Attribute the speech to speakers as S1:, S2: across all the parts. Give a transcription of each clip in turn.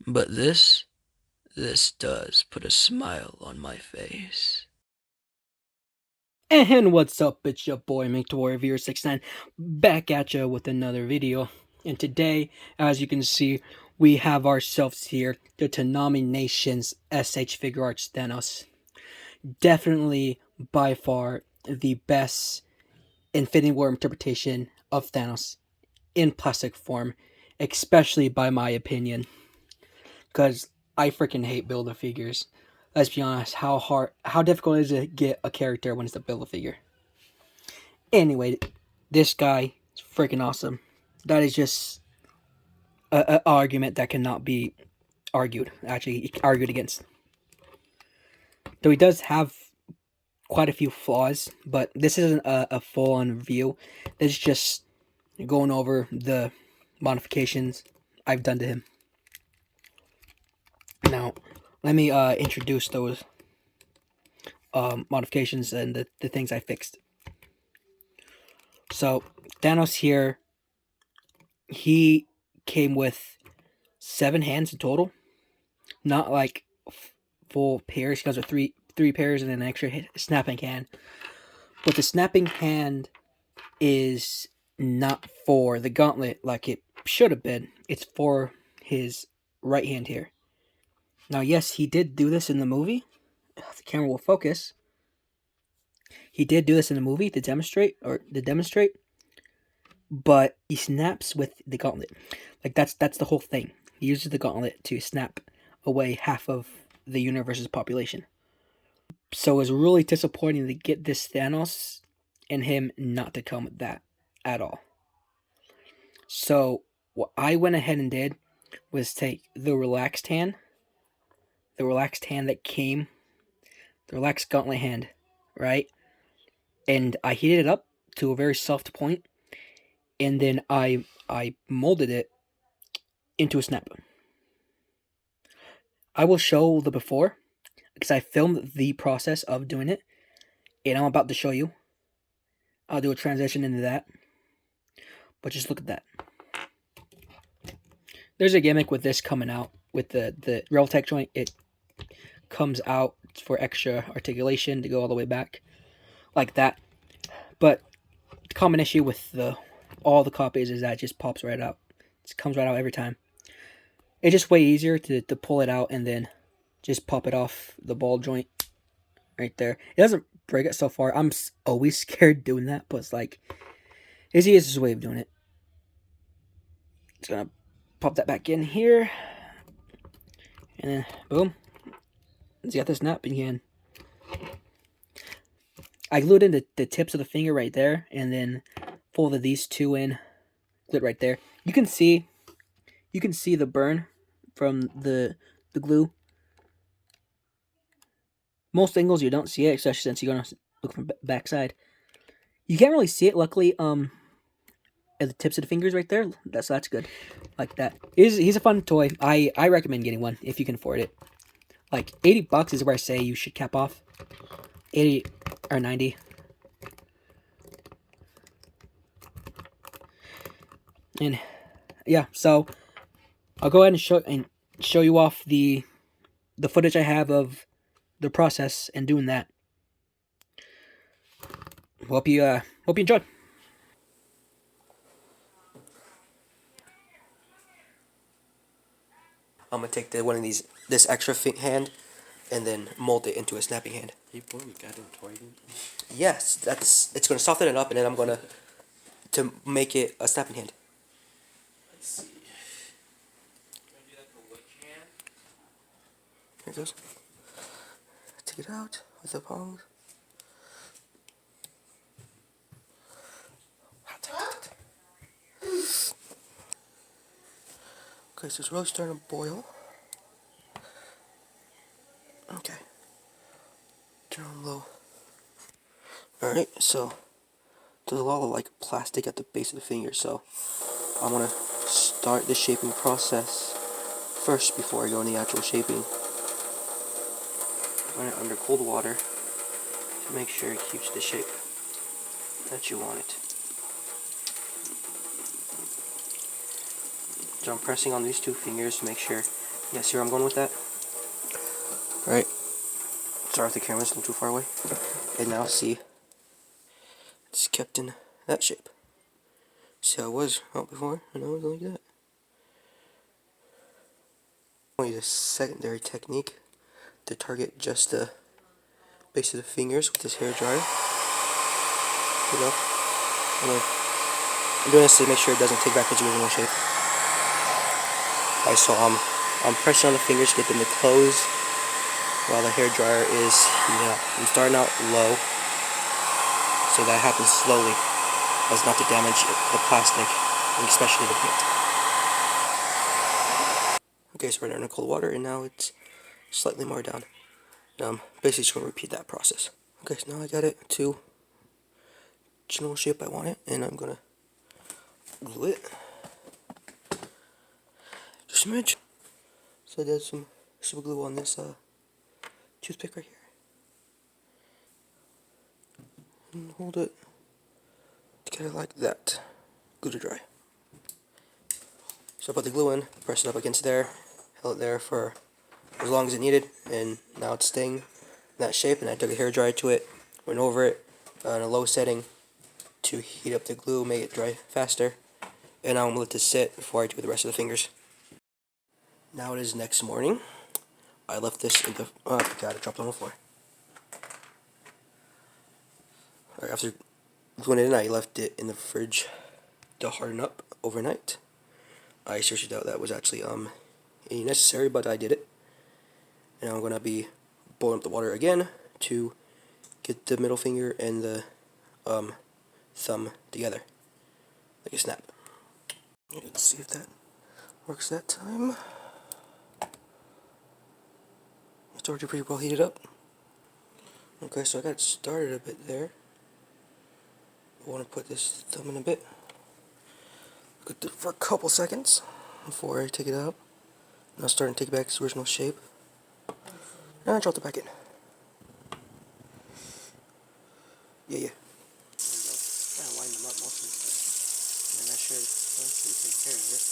S1: But this does put a smile on my face.
S2: And what's up, it's your boy McToyReviewer69 back at you with another video. And today, as you can see, we have ourselves here the Tanami Nation's SH Figuarts Thanos. Definitely by far the best Infinity War interpretation of Thanos in plastic form, especially by my opinion. Because I freaking hate Build-A-Figures. Let's be honest, how difficult is it to get a character when it's a Build-A-Figure? Anyway, this guy is freaking awesome. That is just an argument that cannot be argued against. Though he does have quite a few flaws, but this isn't a full-on review. This is just going over the modifications I've done to him. Now, let me introduce those modifications and the things I fixed. So, Thanos here, he came with 7 hands in total. Not like full pairs. He comes with three pairs and an extra snapping hand. But the snapping hand is not for the gauntlet like it should have been. It's for his right hand here. Now, yes, he did do this in the movie. The camera will focus. He did do this in the movie to demonstrate, but he snaps with the gauntlet. Like that's the whole thing. He uses the gauntlet to snap away half of the universe's population. So it was really disappointing to get this Thanos and him not to come with that at all. So what I went ahead and did was take the relaxed hand that came, the relaxed gauntlet hand, right? And I heated it up to a very soft point, and then I molded it into a snap. I will show the before because I filmed the process of doing it, and I'm about to show you. I'll do a transition into that, but just look at that. There's a gimmick with this coming out with the Realtek joint. It comes out for extra articulation to go all the way back, like that. But the common issue with all the copies is that it just pops right out. It comes right out every time. It's just way easier to pull it out and then just pop it off the ball joint right there. It doesn't break it so far. I'm always scared doing that, but it's like it's the easiest way of doing it. Just gonna pop that back in here, and then boom. It's got the snapping hand. I glued in the tips of the finger right there, and then folded these two in, glued right there. You can see the burn from the glue. Most angles you don't see it, especially since you're gonna look from backside. You can't really see it, luckily. At the tips of the fingers right there. That's good, like that. He's a fun toy. I recommend getting one if you can afford it. Like $80 is where I say you should cap off. 80 or 90. And yeah, so I'll go ahead and show you off the footage I have of the process and doing that. Hope you enjoyed. I'm gonna take one of this extra hand, and then mold it into a snapping hand. Yes, it's gonna soften it up, and then I'm gonna to make it a snapping hand.
S1: Let's see. Can I do that for which hand?
S2: Here it goes. Take it out with the palms. Okay, so it's really starting to boil. Okay. Turn on low. Alright, so there's a lot of like plastic at the base of the finger, so I'm gonna start the shaping process first before I go in the actual shaping. Run it under cold water to make sure it keeps the shape that you want it. So I'm pressing on these two fingers to make sure Yeah, see where I'm going with that? Alright, sorry if the camera's too far away. And now see, it's kept in that shape. See how it was out before, and now it's like that. I'm going to use a secondary technique to target just the base of the fingers with this hair dryer. You know, I'm doing this to make sure it doesn't take back its original shape. Alright, so I'm pressing on the fingers to get them to close while the hair dryer is heating up. I'm starting out low, so that happens slowly, as not to damage the plastic, and especially the paint. Okay, so we're in cold water, and now it's slightly more down. Now I'm basically just going to repeat that process. Okay, so now I got it to general shape I want it, and I'm going to glue it. Just a smidge. So I did some super glue on this toothpick right here. And hold it together like that. Glue to dry. So I put the glue in, pressed it up against there, held it there for as long as it needed, and now it's staying in that shape. And I took a hair dryer to it, went over it on a low setting to heat up the glue, make it dry faster. And now I'm going to let this sit before I do the rest of the fingers. Now it is next morning. I left this in the... oh, I forgot, it dropped on the floor. Right, after gluing it in, I left it in the fridge to harden up overnight. I seriously doubt that was actually necessary, but I did it. And I'm going to be boiling up the water again to get the middle finger and the thumb together, like a snap. Let's see if that works that time. It's already pretty well heated up. Okay, so I got it started a bit there. I want to put this thumb in a bit. Put it for a couple seconds before I take it out. Now starting to take it back its original shape. And I dropped it back in. Yeah. Kind of line them up mostly. And that should take care of it.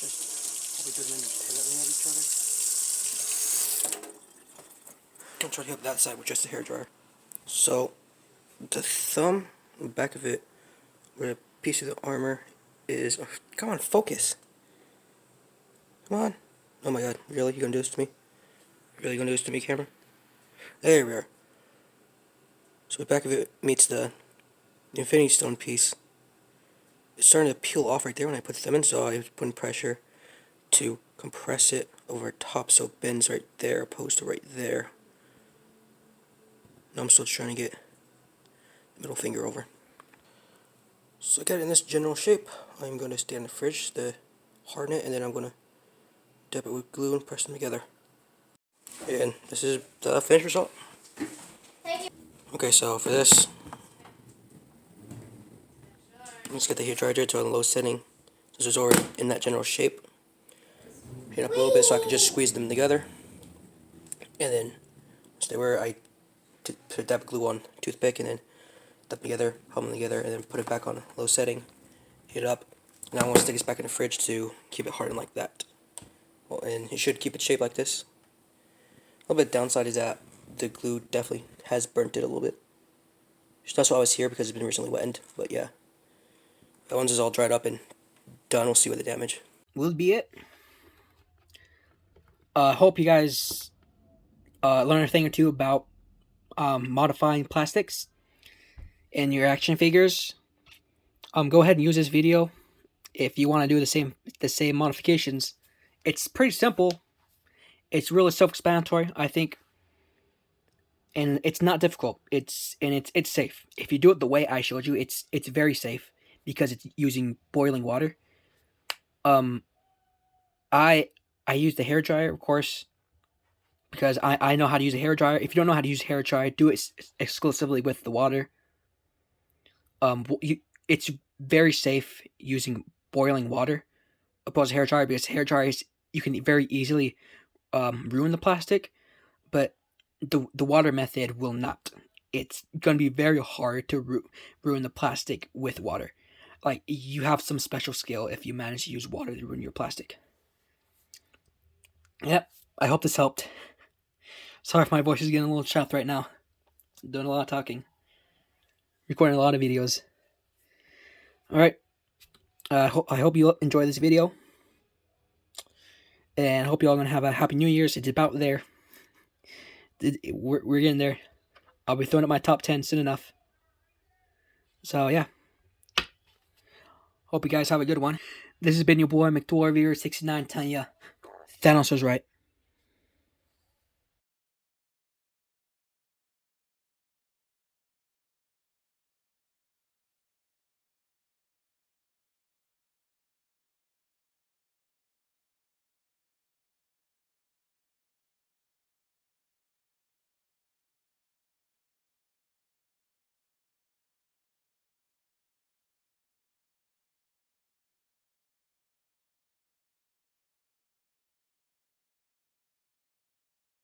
S2: Just probably do them independently of each other. I'll try to hit that side with just a hairdryer. So, the thumb, the back of it, where a piece of the armor is... oh, come on, focus. Come on. Oh my god, really? You gonna do this to me? Really gonna do this to me, camera? There we are. So the back of it meets the Infinity Stone piece. It's starting to peel off right there when I put the thumb in, so I was putting pressure to compress it over top so it bends right there opposed to right there. Now I'm still trying to get the middle finger over. So I got it in this general shape. I'm going to stay in the fridge to harden it, and then I'm going to dip it with glue and press them together. And this is the finished result. Okay, so for this, let's get the hair dryer to a low setting. This is already in that general shape. Heat up a little bit so I can just squeeze them together. And then stay where I put a dab of glue on toothpick, and then dip together, hum them together, and then put it back on low setting. Heat it up. Now I want to stick this back in the fridge to keep it hardened like that. Well, and it should keep its shape like this. A little bit downside is that the glue definitely has burnt it a little bit. That's why I was here, because it's been recently wetted. But yeah, once it's all dried up and done, we'll see what the damage will be. It. Hope you guys learn a thing or two about modifying plastics in your action figures. Go ahead and use this video if you want to do the same modifications. It's pretty simple. It's really self-explanatory, I think, and it's not difficult. It's safe. If you do it the way I showed you, it's very safe because it's using boiling water. I use the hair dryer, of course, because I know how to use a hair dryer. If you don't know how to use a hair dryer, do it exclusively with the water. It's very safe using boiling water opposed to hair dryer, because hair dryers, you can very easily ruin the plastic, but the water method will not. It's going to be very hard to ruin the plastic with water. like you have some special skill if you manage to use water to ruin your plastic. Yep, I hope this helped. Sorry if my voice is getting a little chopped right now. I'm doing a lot of talking, recording a lot of videos. All right, I hope you enjoy this video, and I hope you all gonna have a happy New Year's. It's about there. We're getting there. I'll be throwing up my top 10 soon enough. So yeah, hope you guys have a good one. This has been your boy McToyReviewer69 telling ya Thanos was right.